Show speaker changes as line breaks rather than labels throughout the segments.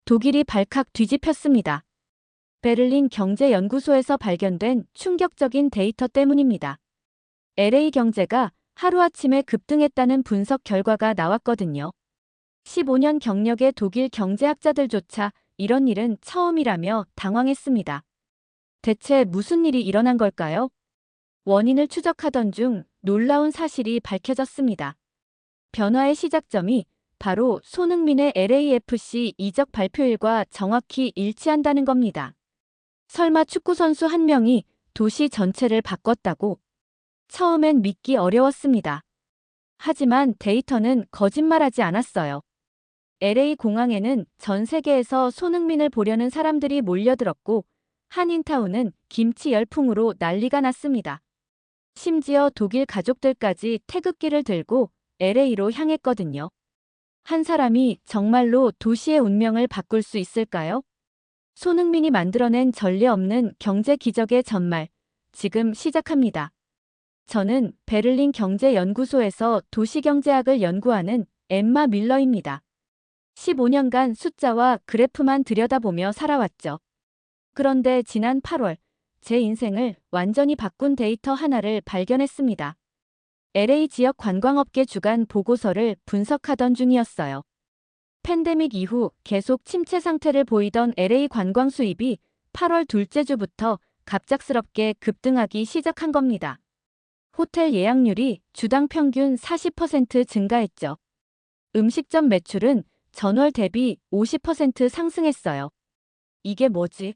독일이 발칵 뒤집혔습니다. 베를린 경제연구소에서 발견된 충격적인 데이터 때문입니다. LA 경제가 하루아침에 급등했다는 분석 결과가 나왔거든요. 15년 경력의 독일 경제학자들조차 이런 일은 처음이라며 당황했습니다. 대체 무슨 일이 일어난 걸까요? 원인을 추적하던 중 놀라운 사실이 밝혀졌습니다. 변화의 시작점이 바로 손흥민의 LAFC 이적 발표일과 정확히 일치한다는 겁니다. 설마 축구선수 한 명이 도시 전체를 바꿨다고? 처음엔 믿기 어려웠습니다. 하지만 데이터는 거짓말하지 않았어요. LA 공항에는 전 세계에서 손흥민을 보려는 사람들이 몰려들었고 한인타운은 김치 열풍으로 난리가 났습니다. 심지어 독일 가족들까지 태극기를 들고 LA로 향했거든요. 한 사람이 정말로 도시의 운명을 바꿀 수 있을까요? 손흥민이 만들어낸 전례 없는 경제 기적의 전말, 지금 시작합니다. 저는 베를린 경제연구소에서 도시경제학을 연구하는 엠마 밀러입니다. 15년간 숫자와 그래프만 들여다보며 살아왔죠. 그런데 지난 8월, 제 인생을 완전히 바꾼 데이터 하나를 발견했습니다. LA 지역 관광업계 주간 보고서를 분석하던 중이었어요. 팬데믹 이후 계속 침체 상태를 보이던 LA 관광 수입이 8월 둘째 주부터 갑작스럽게 급등하기 시작한 겁니다. 호텔 예약률이 주당 평균 40% 증가했죠. 음식점 매출은 전월 대비 50% 상승했어요. 이게 뭐지?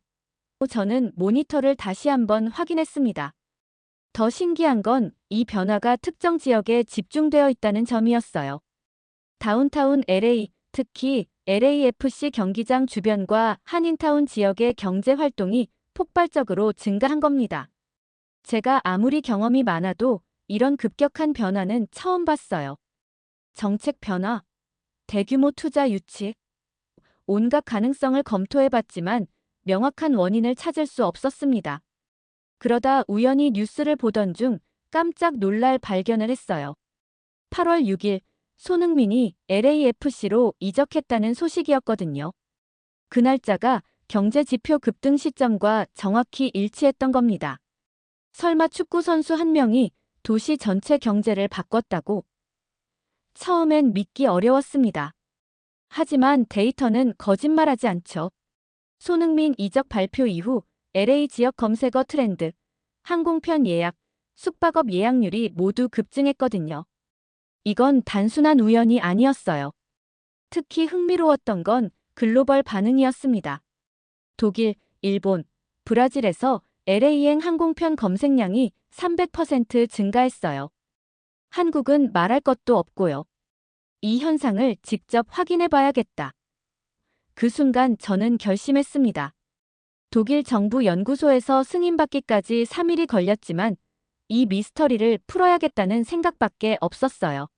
저는 모니터를 다시 한번 확인했습니다. 더 신기한 건 이 변화가 특정 지역에 집중되어 있다는 점이었어요. 다운타운 LA, 특히 LAFC 경기장 주변과 한인타운 지역의 경제 활동이 폭발적으로 증가한 겁니다. 제가 아무리 경험이 많아도 이런 급격한 변화는 처음 봤어요. 정책 변화, 대규모 투자 유치, 온갖 가능성을 검토해봤지만 명확한 원인을 찾을 수 없었습니다. 그러다 우연히 뉴스를 보던 중 깜짝 놀랄 발견을 했어요. 8월 6일 손흥민이 LAFC로 이적했다는 소식이었거든요. 그 날짜가 경제 지표 급등 시점과 정확히 일치했던 겁니다. 설마 축구 선수 한 명이 도시 전체 경제를 바꿨다고? 처음엔 믿기 어려웠습니다. 하지만 데이터는 거짓말하지 않죠. 손흥민 이적 발표 이후 LA 지역 검색어 트렌드, 항공편 예약, 숙박업 예약률이 모두 급증했거든요. 이건 단순한 우연이 아니었어요. 특히 흥미로웠던 건 글로벌 반응이었습니다. 독일, 일본, 브라질에서 LA행 항공편 검색량이 300% 증가했어요. 한국은 말할 것도 없고요. 이 현상을 직접 확인해 봐야겠다. 그 순간 저는 결심했습니다. 독일 정부 연구소에서 승인받기까지 3일이 걸렸지만 이 미스터리를 풀어야겠다는 생각밖에 없었어요.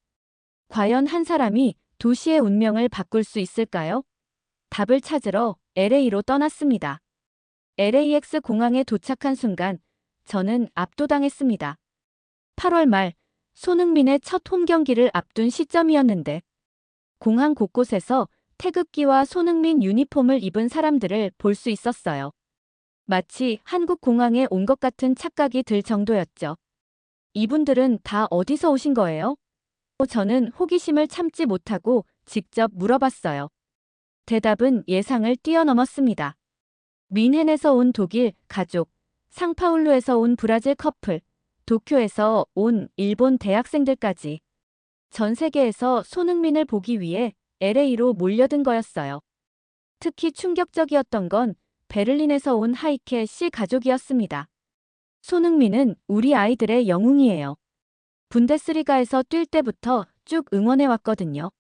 과연 한 사람이 도시의 운명을 바꿀 수 있을까요? 답을 찾으러 LA로 떠났습니다. LAX 공항에 도착한 순간 저는 압도당했습니다. 8월 말 손흥민의 첫 홈 경기를 앞둔 시점이었는데 공항 곳곳에서 태극기와 손흥민 유니폼을 입은 사람들을 볼 수 있었어요. 마치 한국 공항에 온 것 같은 착각이 들 정도였죠. 이분들은 다 어디서 오신 거예요? 저는 호기심을 참지 못하고 직접 물어봤어요. 대답은 예상을 뛰어넘었습니다. 뮌헨에서 온 독일 가족, 상파울루에서 온 브라질 커플, 도쿄에서 온 일본 대학생들까지 전 세계에서 손흥민을 보기 위해 LA로 몰려든 거였어요. 특히 충격적이었던 건 베를린에서 온 하이케 씨 가족이었습니다. 손흥민은 우리 아이들의 영웅이에요. 분데스리가에서 뛸 때부터 쭉 응원해왔거든요.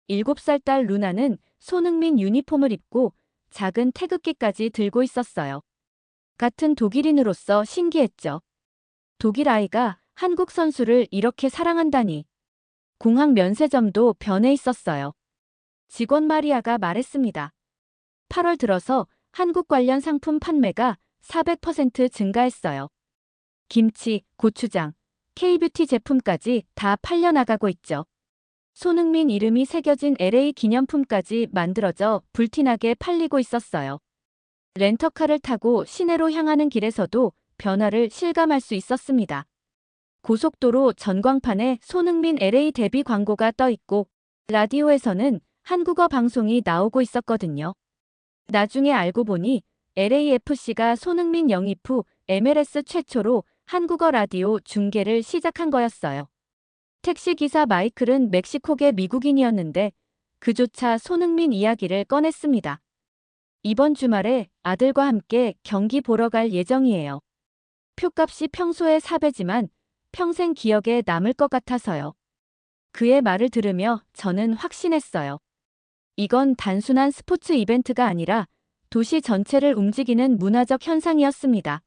7살 딸 루나는 손흥민 유니폼을 입고 작은 태극기까지 들고 있었어요. 같은 독일인으로서 신기했죠. 독일 아이가 한국 선수를 이렇게 사랑한다니. 공항 면세점도 변해 있었어요. 직원 마리아가 말했습니다. 8월 들어서 한국 관련 상품 판매가 400% 증가했어요. 김치, 고추장, K뷰티 제품까지 다 팔려나가고 있죠. 손흥민 이름이 새겨진 LA 기념품까지 만들어져 불티나게 팔리고 있었어요. 렌터카를 타고 시내로 향하는 길에서도 변화를 실감할 수 있었습니다. 고속도로 전광판에 손흥민 LA 데뷔 광고가 떠 있고 라디오에서는 한국어 방송이 나오고 있었거든요. 나중에 알고 보니 LAFC가 손흥민 영입 후 MLS 최초로 한국어 라디오 중계를 시작한 거였어요. 택시기사 마이클은 멕시코계 미국인이었는데 그조차 손흥민 이야기를 꺼냈습니다. 이번 주말에 아들과 함께 경기 보러 갈 예정이에요. 표값이 평소의 4배지만 평생 기억에 남을 것 같아서요. 그의 말을 들으며 저는 확신했어요. 이건 단순한 스포츠 이벤트가 아니라 도시 전체를 움직이는 문화적 현상이었습니다.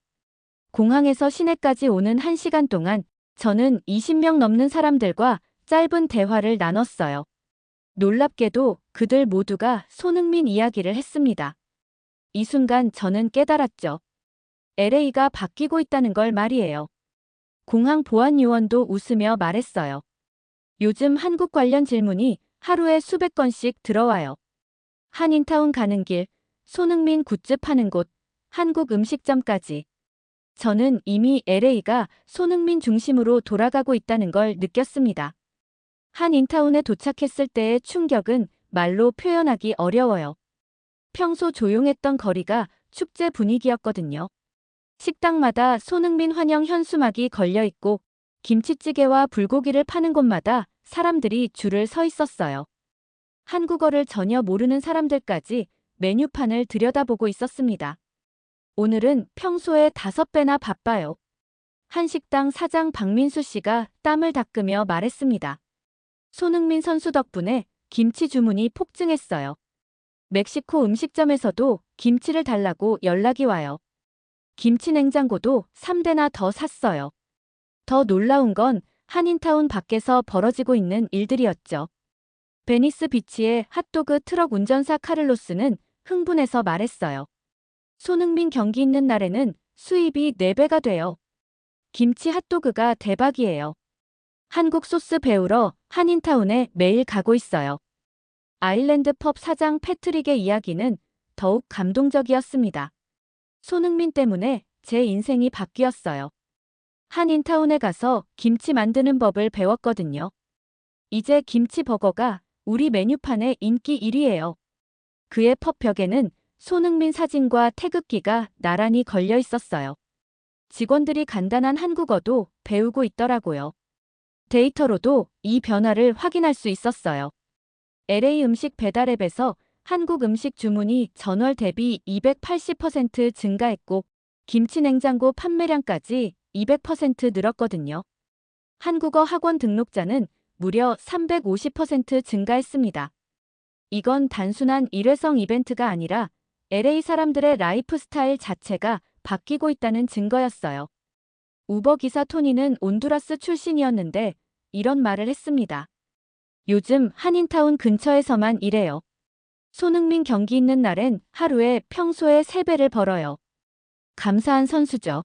공항에서 시내까지 오는 1시간 동안 저는 20명 넘는 사람들과 짧은 대화를 나눴어요. 놀랍게도 그들 모두가 손흥민 이야기를 했습니다. 이 순간 저는 깨달았죠. LA가 바뀌고 있다는 걸 말이에요. 공항 보안 요원도 웃으며 말했어요. 요즘 한국 관련 질문이 하루에 수백 건씩 들어와요. 한인타운 가는 길, 손흥민 굿즈 파는 곳, 한국 음식점까지. 저는 이미 LA가 손흥민 중심으로 돌아가고 있다는 걸 느꼈습니다. 한인타운에 도착했을 때의 충격은 말로 표현하기 어려워요. 평소 조용했던 거리가 축제 분위기였거든요. 식당마다 손흥민 환영 현수막이 걸려 있고 김치찌개와 불고기를 파는 곳마다 사람들이 줄을 서 있었어요. 한국어를 전혀 모르는 사람들까지 메뉴판을 들여다보고 있었습니다. 오늘은 평소의 5배나 바빠요. 한식당 사장 박민수 씨가 땀을 닦으며 말했습니다. 손흥민 선수 덕분에 김치 주문이 폭증했어요. 멕시코 음식점에서도 김치를 달라고 연락이 와요. 김치 냉장고도 3대나 더 샀어요. 더 놀라운 건 한인타운 밖에서 벌어지고 있는 일들이었죠. 베니스 비치의 핫도그 트럭 운전사 카를로스는 흥분해서 말했어요. 손흥민 경기 있는 날에는 수입이 4배가 돼요. 김치 핫도그가 대박이에요. 한국 소스 배우러 한인타운에 매일 가고 있어요. 아일랜드 펍 사장 패트릭의 이야기는 더욱 감동적이었습니다. 손흥민 때문에 제 인생이 바뀌었어요. 한인타운에 가서 김치 만드는 법을 배웠거든요. 이제 김치 버거가 우리 메뉴판의 인기 1위예요. 그의 펍 벽에는 손흥민 사진과 태극기가 나란히 걸려 있었어요. 직원들이 간단한 한국어도 배우고 있더라고요. 데이터로도 이 변화를 확인할 수 있었어요. LA 음식 배달 앱에서 한국 음식 주문이 전월 대비 280% 증가했고 김치 냉장고 판매량까지 200% 늘었거든요. 한국어 학원 등록자는 무려 350% 증가했습니다. 이건 단순한 일회성 이벤트가 아니라 LA 사람들의 라이프 스타일 자체가 바뀌고 있다는 증거였어요. 우버 기사 토니는 온두라스 출신이었는데 이런 말을 했습니다. 요즘 한인타운 근처에서만 일해요. 손흥민 경기 있는 날엔 하루에 평소의 3배를 벌어요. 감사한 선수죠.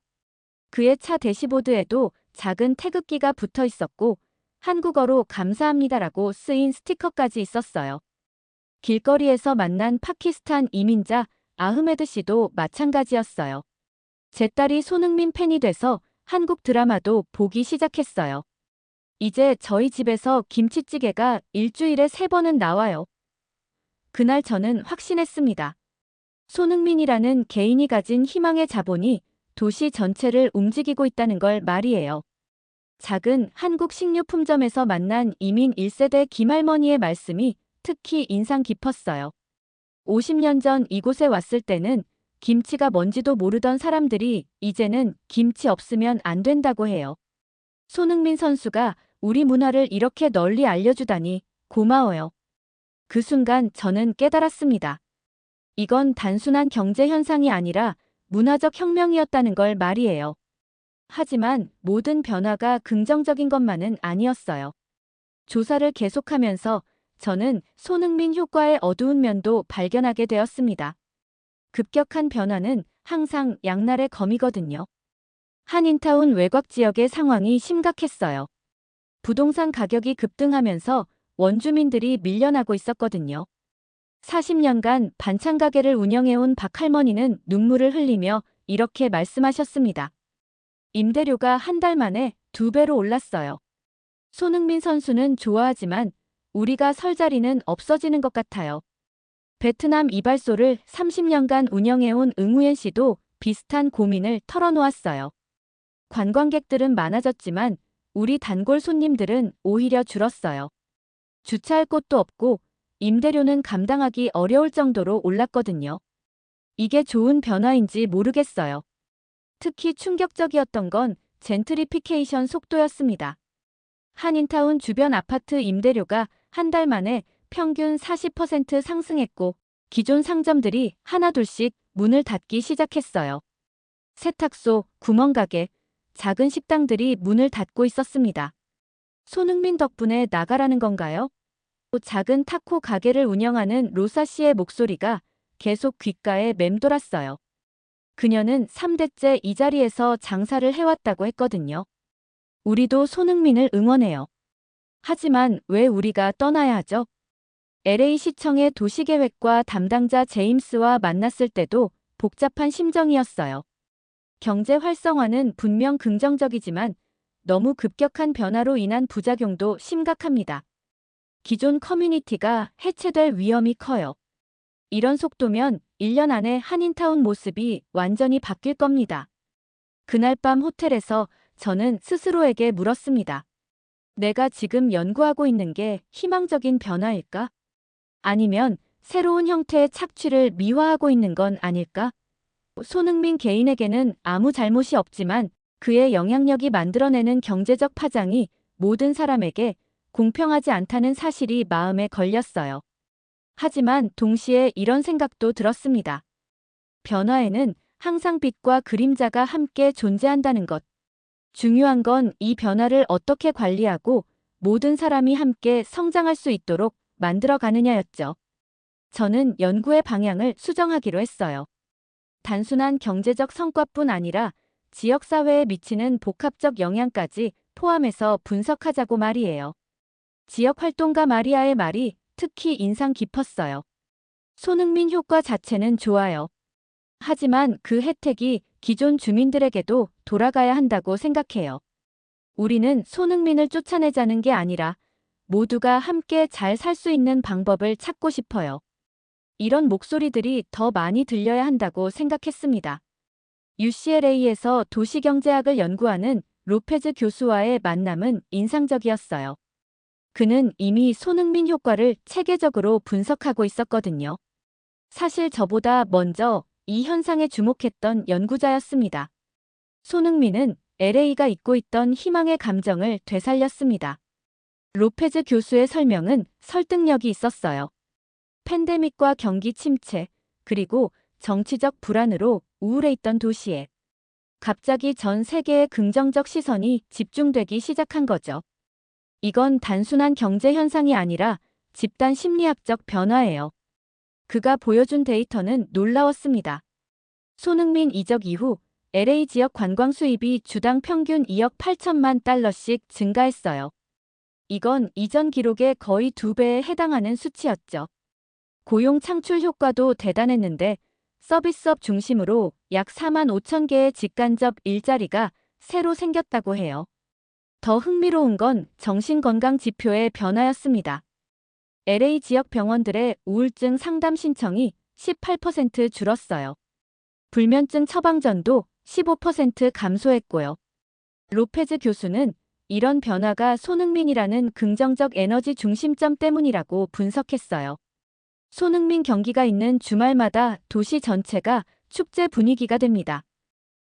그의 차 대시보드에도 작은 태극기가 붙어 있었고 한국어로 감사합니다라고 쓰인 스티커까지 있었어요. 길거리에서 만난 파키스탄 이민자 아흐메드 씨도 마찬가지였어요. 제 딸이 손흥민 팬이 돼서 한국 드라마도 보기 시작했어요. 이제 저희 집에서 김치찌개가 일주일에 3번은 나와요. 그날 저는 확신했습니다. 손흥민이라는 개인이 가진 희망의 자본이 도시 전체를 움직이고 있다는 걸 말이에요. 작은 한국 식료품점에서 만난 이민 1세대 김할머니의 말씀이 특히 인상 깊었어요. 50년 전 이곳에 왔을 때는 김치가 뭔지도 모르던 사람들이 이제는 김치 없으면 안 된다고 해요. 손흥민 선수가 우리 문화를 이렇게 널리 알려주다니 고마워요. 그 순간 저는 깨달았습니다. 이건 단순한 경제 현상이 아니라 문화적 혁명이었다는 걸 말이에요. 하지만 모든 변화가 긍정적인 것만은 아니었어요. 조사를 계속하면서 저는 손흥민 효과의 어두운 면도 발견하게 되었습니다. 급격한 변화는 항상 양날의 검이거든요. 한인타운 외곽 지역의 상황이 심각했어요. 부동산 가격이 급등하면서 원주민들이 밀려나고 있었거든요. 40년간 반찬 가게를 운영해온 박 할머니는 눈물을 흘리며 이렇게 말씀하셨습니다. 임대료가 한 달 만에 2배로 올랐어요. 손흥민 선수는 좋아하지만 우리가 설 자리는 없어지는 것 같아요. 베트남 이발소를 30년간 운영해온 응우엔 씨도 비슷한 고민을 털어놓았어요. 관광객들은 많아졌지만 우리 단골 손님들은 오히려 줄었어요. 주차할 곳도 없고 임대료는 감당하기 어려울 정도로 올랐거든요. 이게 좋은 변화인지 모르겠어요. 특히 충격적이었던 건 젠트리피케이션 속도였습니다. 한인타운 주변 아파트 임대료가 한 달 만에 평균 40% 상승했고 기존 상점들이 하나둘씩 문을 닫기 시작했어요. 세탁소, 구멍가게, 작은 식당들이 문을 닫고 있었습니다. 손흥민 덕분에 나가라는 건가요? 또 작은 타코 가게를 운영하는 로사 씨의 목소리가 계속 귓가에 맴돌았어요. 그녀는 3대째 이 자리에서 장사를 해왔다고 했거든요. 우리도 손흥민을 응원해요. 하지만 왜 우리가 떠나야 하죠? LA시청의 도시계획과 담당자 제임스와 만났을 때도 복잡한 심정이었어요. 경제 활성화는 분명 긍정적이지만 너무 급격한 변화로 인한 부작용도 심각합니다. 기존 커뮤니티가 해체될 위험이 커요. 이런 속도면 1년 안에 한인타운 모습이 완전히 바뀔 겁니다. 그날 밤 호텔에서 저는 스스로에게 물었습니다. 내가 지금 연구하고 있는 게 희망적인 변화일까? 아니면 새로운 형태의 착취를 미화하고 있는 건 아닐까? 손흥민 개인에게는 아무 잘못이 없지만 그의 영향력이 만들어내는 경제적 파장이 모든 사람에게 공평하지 않다는 사실이 마음에 걸렸어요. 하지만 동시에 이런 생각도 들었습니다. 변화에는 항상 빛과 그림자가 함께 존재한다는 것. 중요한 건 이 변화를 어떻게 관리하고 모든 사람이 함께 성장할 수 있도록 만들어가느냐였죠. 저는 연구의 방향을 수정하기로 했어요. 단순한 경제적 성과뿐 아니라 지역사회에 미치는 복합적 영향까지 포함해서 분석하자고 말이에요. 지역활동가 마리아의 말이 특히 인상 깊었어요. 손흥민 효과 자체는 좋아요. 하지만 그 혜택이 기존 주민들에게도 돌아가야 한다고 생각해요. 우리는 손흥민을 쫓아내자는 게 아니라 모두가 함께 잘 살 수 있는 방법을 찾고 싶어요. 이런 목소리들이 더 많이 들려야 한다고 생각했습니다. UCLA에서 도시경제학을 연구하는 로페즈 교수와의 만남은 인상적이었어요. 그는 이미 손흥민 효과를 체계적으로 분석하고 있었거든요. 사실 저보다 먼저 이 현상에 주목했던 연구자였습니다. 손흥민은 LA가 잊고 있던 희망의 감정을 되살렸습니다. 로페즈 교수의 설명은 설득력이 있었어요. 팬데믹과 경기 침체, 그리고 정치적 불안으로 우울해 있던 도시에 갑자기 전 세계의 긍정적 시선이 집중되기 시작한 거죠. 이건 단순한 경제 현상이 아니라 집단 심리학적 변화예요. 그가 보여준 데이터는 놀라웠습니다. 손흥민 이적 이후 LA 지역 관광 수입이 주당 평균 2억 8천만 달러씩 증가했어요. 이건 이전 기록의 거의 2배에 해당하는 수치였죠. 고용 창출 효과도 대단했는데 서비스업 중심으로 약 4만 5천 개의 직간접 일자리가 새로 생겼다고 해요. 더 흥미로운 건 정신건강 지표의 변화였습니다. LA 지역 병원들의 우울증 상담 신청이 18% 줄었어요. 불면증 처방전도 15% 감소했고요. 로페즈 교수는 이런 변화가 손흥민이라는 긍정적 에너지 중심점 때문이라고 분석했어요. 손흥민 경기가 있는 주말마다 도시 전체가 축제 분위기가 됩니다.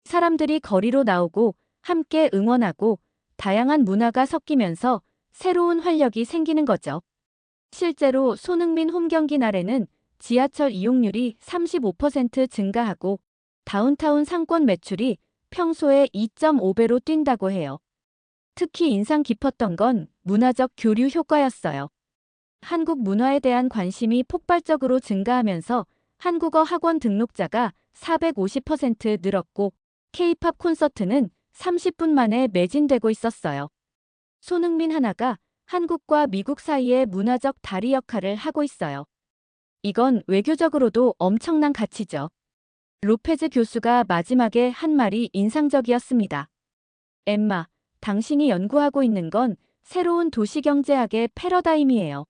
사람들이 거리로 나오고 함께 응원하고 다양한 문화가 섞이면서 새로운 활력이 생기는 거죠. 실제로 손흥민 홈경기 날에는 지하철 이용률이 35% 증가하고 다운타운 상권 매출이 평소의 2.5배로 뛴다고 해요. 특히 인상 깊었던 건 문화적 교류 효과였어요. 한국 문화에 대한 관심이 폭발적으로 증가하면서 한국어 학원 등록자가 450% 늘었고 K-팝 콘서트는 30분 만에 매진되고 있었어요. 손흥민 하나가 한국과 미국 사이의 문화적 다리 역할을 하고 있어요. 이건 외교적으로도 엄청난 가치죠. 로페즈 교수가 마지막에 한 말이 인상적이었습니다. 엠마, 당신이 연구하고 있는 건 새로운 도시경제학의 패러다임이에요.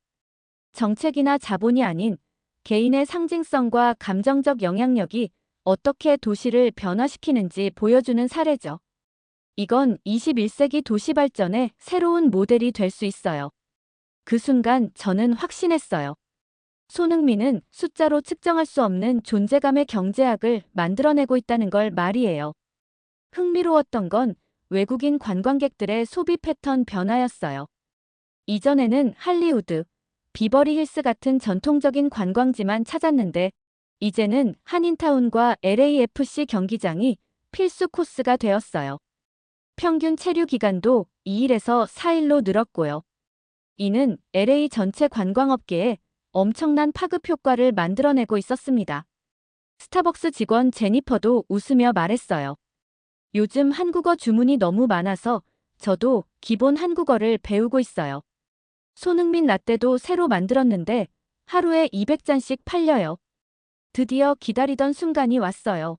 정책이나 자본이 아닌 개인의 상징성과 감정적 영향력이 어떻게 도시를 변화시키는지 보여주는 사례죠. 이건 21세기 도시 발전의 새로운 모델이 될 수 있어요. 그 순간 저는 확신했어요. 손흥민은 숫자로 측정할 수 없는 존재감의 경제학을 만들어내고 있다는 걸 말이에요. 흥미로웠던 건 외국인 관광객들의 소비 패턴 변화였어요. 이전에는 할리우드, 비버리 힐스 같은 전통적인 관광지만 찾았는데 이제는 한인타운과 LAFC 경기장이 필수 코스가 되었어요. 평균 체류 기간도 2일에서 4일로 늘었고요. 이는 LA 전체 관광업계에 엄청난 파급 효과를 만들어내고 있었습니다. 스타벅스 직원 제니퍼도 웃으며 말했어요. 요즘 한국어 주문이 너무 많아서 저도 기본 한국어를 배우고 있어요. 손흥민 라떼도 새로 만들었는데 하루에 200잔씩 팔려요. 드디어 기다리던 순간이 왔어요.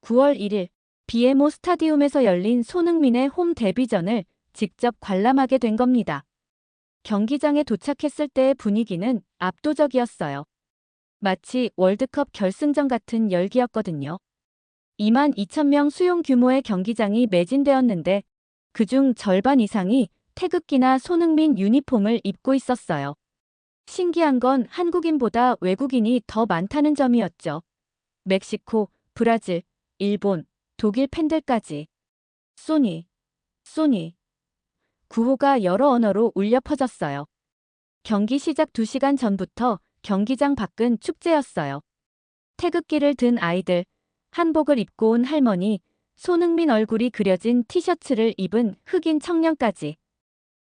9월 1일 BMO 스타디움에서 열린 손흥민의 홈 데뷔전을 직접 관람하게 된 겁니다. 경기장에 도착했을 때의 분위기는 압도적이었어요. 마치 월드컵 결승전 같은 열기였거든요. 22,000명 수용 규모의 경기장이 매진되었는데 그중 절반 이상이 태극기나 손흥민 유니폼을 입고 있었어요. 신기한 건 한국인보다 외국인이 더 많다는 점이었죠. 멕시코, 브라질, 일본, 독일 팬들까지. 소니, 소니. 구호가 여러 언어로 울려 퍼졌어요. 경기 시작 2시간 전부터 경기장 밖은 축제였어요. 태극기를 든 아이들, 한복을 입고 온 할머니, 손흥민 얼굴이 그려진 티셔츠를 입은 흑인 청년까지.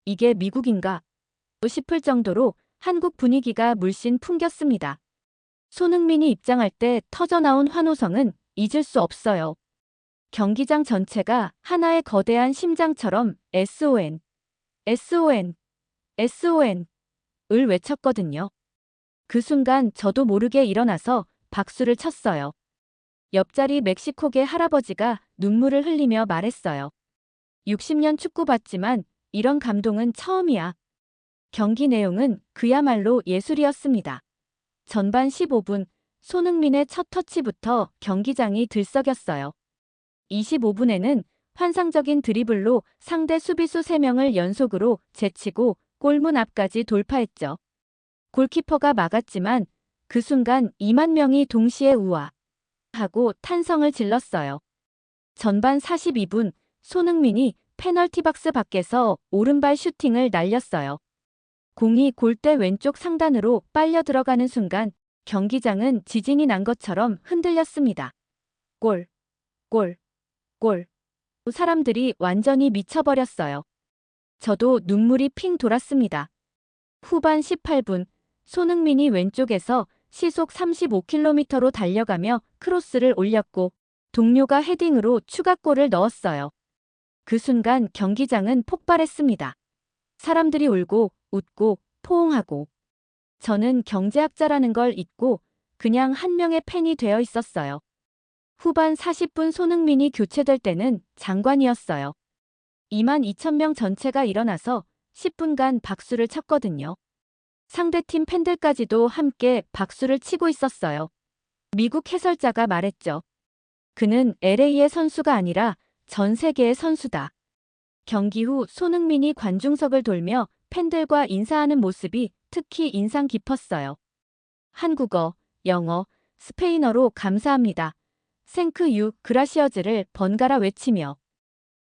이게 미국인가? 싶을 정도로 한국 분위기가 물씬 풍겼습니다. 손흥민이 입장할 때 터져나온 환호성은 잊을 수 없어요. 경기장 전체가 하나의 거대한 심장처럼 SON, SON, SON 을 외쳤거든요. 그 순간 저도 모르게 일어나서 박수를 쳤어요. 옆자리 멕시코계 할아버지가 눈물을 흘리며 말했어요. 60년 축구 봤지만 이런 감동은 처음이야. 경기 내용은 그야말로 예술이었습니다. 전반 15분 손흥민의 첫 터치부터 경기장이 들썩였어요. 25분에는 환상적인 드리블로 상대 수비수 3명을 연속으로 제치고 골문 앞까지 돌파했죠. 골키퍼가 막았지만 그 순간 2만 명이 동시에 우와 하고 탄성을 질렀어요. 전반 42분 손흥민이 페널티 박스 밖에서 오른발 슈팅을 날렸어요. 공이 골대 왼쪽 상단으로 빨려 들어가는 순간 경기장은 지진이 난 것처럼 흔들렸습니다. 골, 골, 골. 사람들이 완전히 미쳐버렸어요. 저도 눈물이 핑 돌았습니다. 후반 18분 손흥민이 왼쪽에서 시속 35km로 달려가며 크로스를 올렸고 동료가 헤딩으로 추가골을 넣었어요. 그 순간 경기장은 폭발했습니다. 사람들이 울고 웃고 포옹하고 저는 경제학자라는 걸 잊고 그냥 한 명의 팬이 되어 있었어요. 후반 40분 손흥민이 교체될 때는 장관이었어요. 22,000명 전체가 일어나서 10분간 박수를 쳤거든요. 상대팀 팬들까지도 함께 박수를 치고 있었어요. 미국 해설자가 말했죠. 그는 LA의 선수가 아니라 전 세계의 선수다. 경기 후 손흥민이 관중석을 돌며 팬들과 인사하는 모습이 특히 인상 깊었어요. 한국어, 영어, 스페인어로 감사합니다. 생크 유 그라시어즈를 번갈아 외치며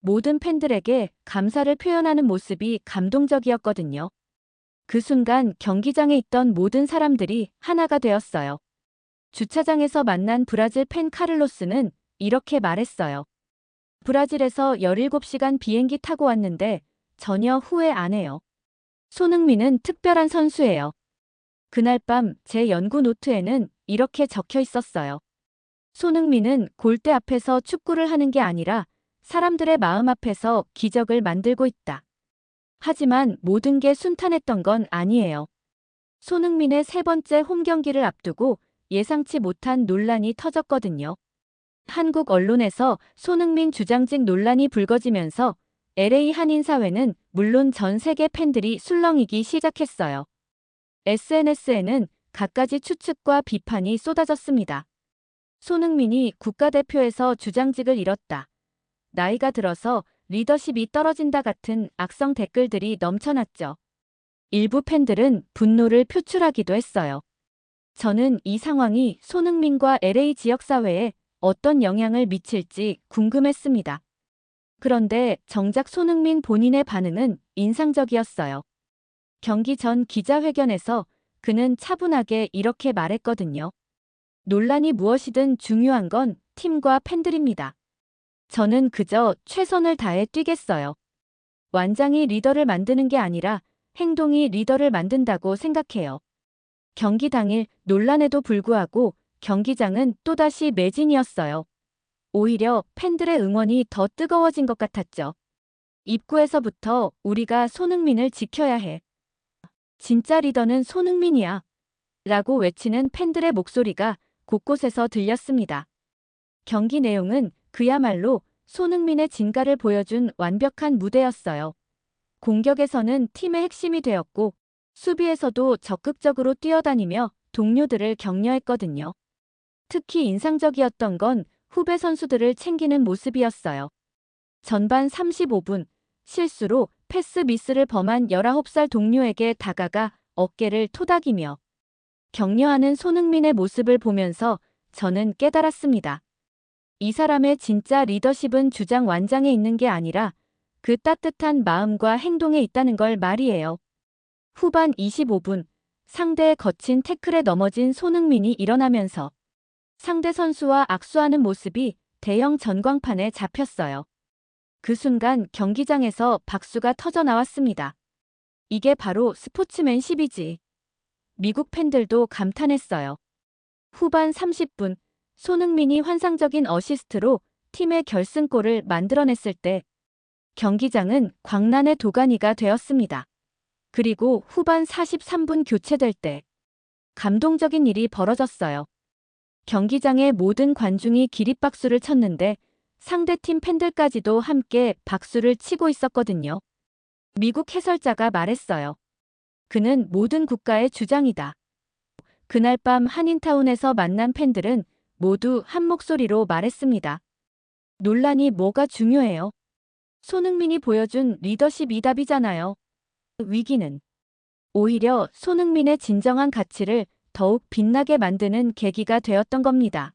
모든 팬들에게 감사를 표현하는 모습이 감동적이었거든요. 그 순간 경기장에 있던 모든 사람들이 하나가 되었어요. 주차장에서 만난 브라질 팬 카를로스는 이렇게 말했어요. 브라질에서 17시간 비행기 타고 왔는데 전혀 후회 안 해요. 손흥민은 특별한 선수예요. 그날 밤 제 연구 노트에는 이렇게 적혀 있었어요. 손흥민은 골대 앞에서 축구를 하는 게 아니라 사람들의 마음 앞에서 기적을 만들고 있다. 하지만 모든 게 순탄했던 건 아니에요. 손흥민의 세 번째 홈 경기를 앞두고 예상치 못한 논란이 터졌거든요. 한국 언론에서 손흥민 주장직 논란이 불거지면서 LA 한인사회는 물론 전 세계 팬들이 술렁이기 시작했어요. SNS에는 갖가지 추측과 비판이 쏟아졌습니다. 손흥민이 국가대표에서 주장직을 잃었다. 나이가 들어서 리더십이 떨어진다 같은 악성 댓글들이 넘쳐났죠. 일부 팬들은 분노를 표출하기도 했어요. 저는 이 상황이 손흥민과 LA 지역사회에 어떤 영향을 미칠지 궁금했습니다. 그런데 정작 손흥민 본인의 반응은 인상적이었어요. 경기 전 기자회견에서 그는 차분하게 이렇게 말했거든요. 논란이 무엇이든 중요한 건 팀과 팬들입니다. 저는 그저 최선을 다해 뛰겠어요. 완장이 리더를 만드는 게 아니라 행동이 리더를 만든다고 생각해요. 경기 당일 논란에도 불구하고 경기장은 또다시 매진이었어요. 오히려 팬들의 응원이 더 뜨거워진 것 같았죠. 입구에서부터 우리가 손흥민을 지켜야 해. 진짜 리더는 손흥민이야. 라고 외치는 팬들의 목소리가 곳곳에서 들렸습니다. 경기 내용은 그야말로 손흥민의 진가를 보여준 완벽한 무대였어요. 공격에서는 팀의 핵심이 되었고 수비에서도 적극적으로 뛰어다니며 동료들을 격려했거든요. 특히 인상적이었던 건 후배 선수들을 챙기는 모습이었어요. 전반 35분 실수로 패스 미스를 범한 19살 동료에게 다가가 어깨를 토닥이며 격려하는 손흥민의 모습을 보면서 저는 깨달았습니다. 이 사람의 진짜 리더십은 주장 완장에 있는 게 아니라 그 따뜻한 마음과 행동에 있다는 걸 말이에요. 후반 25분 상대의 거친 태클에 넘어진 손흥민이 일어나면서 상대 선수와 악수하는 모습이 대형 전광판에 잡혔어요. 그 순간 경기장에서 박수가 터져 나왔습니다. 이게 바로 스포츠맨십이지. 미국 팬들도 감탄했어요. 후반 30분 손흥민이 환상적인 어시스트로 팀의 결승골을 만들어냈을 때 경기장은 광란의 도가니가 되었습니다. 그리고 후반 43분 교체될 때 감동적인 일이 벌어졌어요. 경기장의 모든 관중이 기립박수를 쳤는데 상대팀 팬들까지도 함께 박수를 치고 있었거든요. 미국 해설자가 말했어요. 그는 모든 국가의 주장이다. 그날 밤 한인타운에서 만난 팬들은 모두 한 목소리로 말했습니다. 논란이 뭐가 중요해요? 손흥민이 보여준 리더십 이답이잖아요. 위기는 오히려 손흥민의 진정한 가치를 더욱 빛나게 만드는 계기가 되었던 겁니다.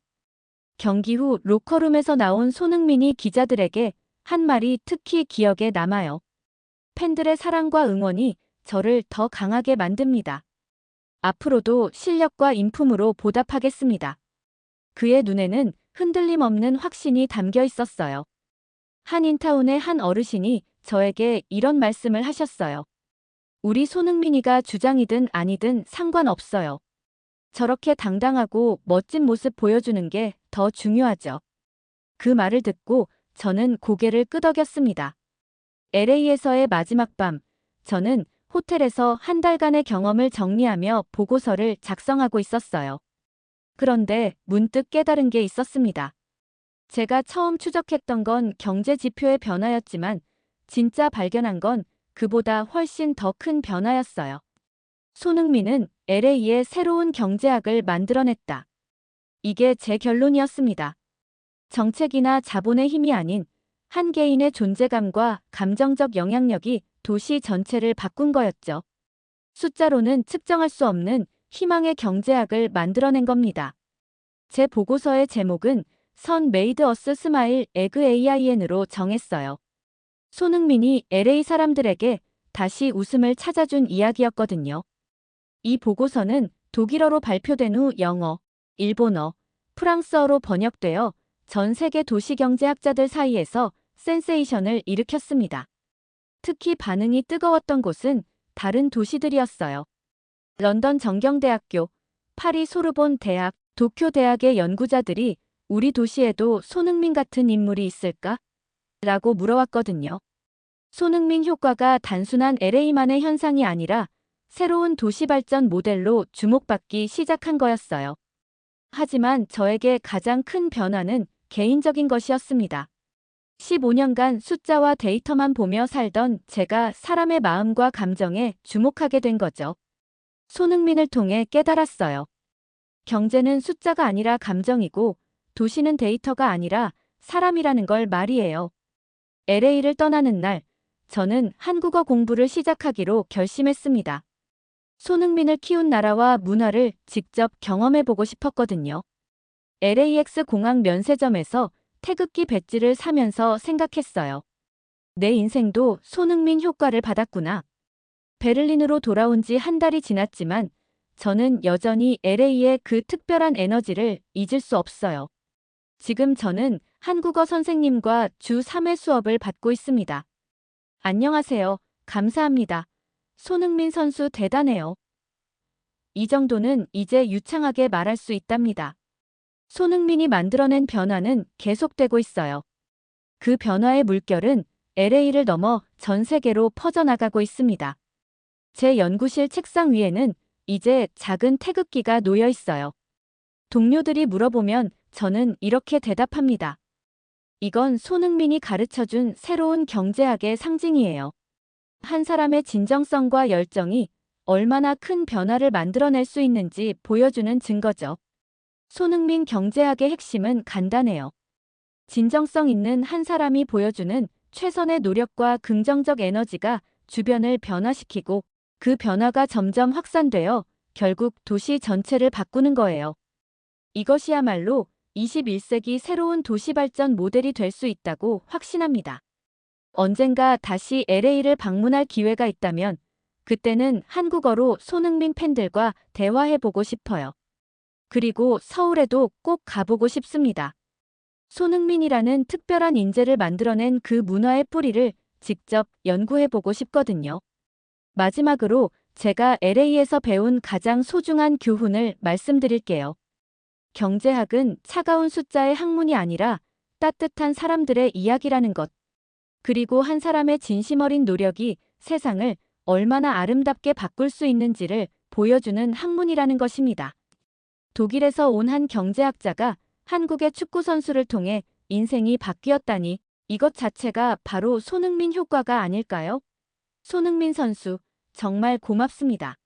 경기 후 로커룸에서 나온 손흥민이 기자들에게 한 말이 특히 기억에 남아요. 팬들의 사랑과 응원이 저를 더 강하게 만듭니다. 앞으로도 실력과 인품으로 보답하겠습니다. 그의 눈에는 흔들림 없는 확신이 담겨 있었어요. 한인타운의 한 어르신이 저에게 이런 말씀을 하셨어요. 우리 손흥민이가 주장이든 아니든 상관없어요. 저렇게 당당하고 멋진 모습 보여주는 게 더 중요하죠. 그 말을 듣고 저는 고개를 끄덕였습니다. LA에서의 마지막 밤, 저는 호텔에서 한 달간의 경험을 정리하며 보고서를 작성하고 있었어요. 그런데 문득 깨달은 게 있었습니다. 제가 처음 추적했던 건 경제 지표의 변화였지만 진짜 발견한 건 그보다 훨씬 더 큰 변화였어요. 손흥민은 LA의 새로운 경제학을 만들어냈다. 이게 제 결론이었습니다. 정책이나 자본의 힘이 아닌 한 개인의 존재감과 감정적 영향력이 도시 전체를 바꾼 거였죠. 숫자로는 측정할 수 없는 희망의 경제학을 만들어낸 겁니다. 제 보고서의 제목은 선 메이드 어스 스마일 에그 AIN으로 정했어요. 손흥민이 LA 사람들에게 다시 웃음을 찾아준 이야기였거든요. 이 보고서는 독일어로 발표된 후 영어, 일본어, 프랑스어로 번역되어 전 세계 도시경제학자들 사이에서 센세이션을 일으켰습니다. 특히 반응이 뜨거웠던 곳은 다른 도시들이었어요. 런던 정경대학교, 파리 소르본 대학, 도쿄 대학의 연구자들이 우리 도시에도 손흥민 같은 인물이 있을까? 라고 물어왔거든요. 손흥민 효과가 단순한 LA만의 현상이 아니라 새로운 도시 발전 모델로 주목받기 시작한 거였어요. 하지만 저에게 가장 큰 변화는 개인적인 것이었습니다. 15년간 숫자와 데이터만 보며 살던 제가 사람의 마음과 감정에 주목하게 된 거죠. 손흥민을 통해 깨달았어요. 경제는 숫자가 아니라 감정이고 도시는 데이터가 아니라 사람이라는 걸 말이에요. LA를 떠나는 날, 저는 한국어 공부를 시작하기로 결심했습니다. 손흥민을 키운 나라와 문화를 직접 경험해보고 싶었거든요. LAX 공항 면세점에서 태극기 배지를 사면서 생각했어요. 내 인생도 손흥민 효과를 받았구나. 베를린으로 돌아온 지 한 달이 지났지만 저는 여전히 LA의 그 특별한 에너지를 잊을 수 없어요. 지금 저는 한국어 선생님과 주 3회 수업을 받고 있습니다. 안녕하세요. 감사합니다. 손흥민 선수 대단해요. 이 정도는 이제 유창하게 말할 수 있답니다. 손흥민이 만들어낸 변화는 계속되고 있어요. 그 변화의 물결은 LA를 넘어 전 세계로 퍼져나가고 있습니다. 제 연구실 책상 위에는 이제 작은 태극기가 놓여 있어요. 동료들이 물어보면 저는 이렇게 대답합니다. 이건 손흥민이 가르쳐준 새로운 경제학의 상징이에요. 한 사람의 진정성과 열정이 얼마나 큰 변화를 만들어낼 수 있는지 보여주는 증거죠. 손흥민 경제학의 핵심은 간단해요. 진정성 있는 한 사람이 보여주는 최선의 노력과 긍정적 에너지가 주변을 변화시키고 그 변화가 점점 확산되어 결국 도시 전체를 바꾸는 거예요. 이것이야말로 21세기 새로운 도시 발전 모델이 될 수 있다고 확신합니다. 언젠가 다시 LA를 방문할 기회가 있다면 그때는 한국어로 손흥민 팬들과 대화해보고 싶어요. 그리고 서울에도 꼭 가보고 싶습니다. 손흥민이라는 특별한 인재를 만들어낸 그 문화의 뿌리를 직접 연구해보고 싶거든요. 마지막으로 제가 LA에서 배운 가장 소중한 교훈을 말씀드릴게요. 경제학은 차가운 숫자의 학문이 아니라 따뜻한 사람들의 이야기라는 것. 그리고 한 사람의 진심 어린 노력이 세상을 얼마나 아름답게 바꿀 수 있는지를 보여주는 학문이라는 것입니다. 독일에서 온 한 경제학자가 한국의 축구 선수를 통해 인생이 바뀌었다니 이것 자체가 바로 손흥민 효과가 아닐까요? 손흥민 선수, 정말 고맙습니다.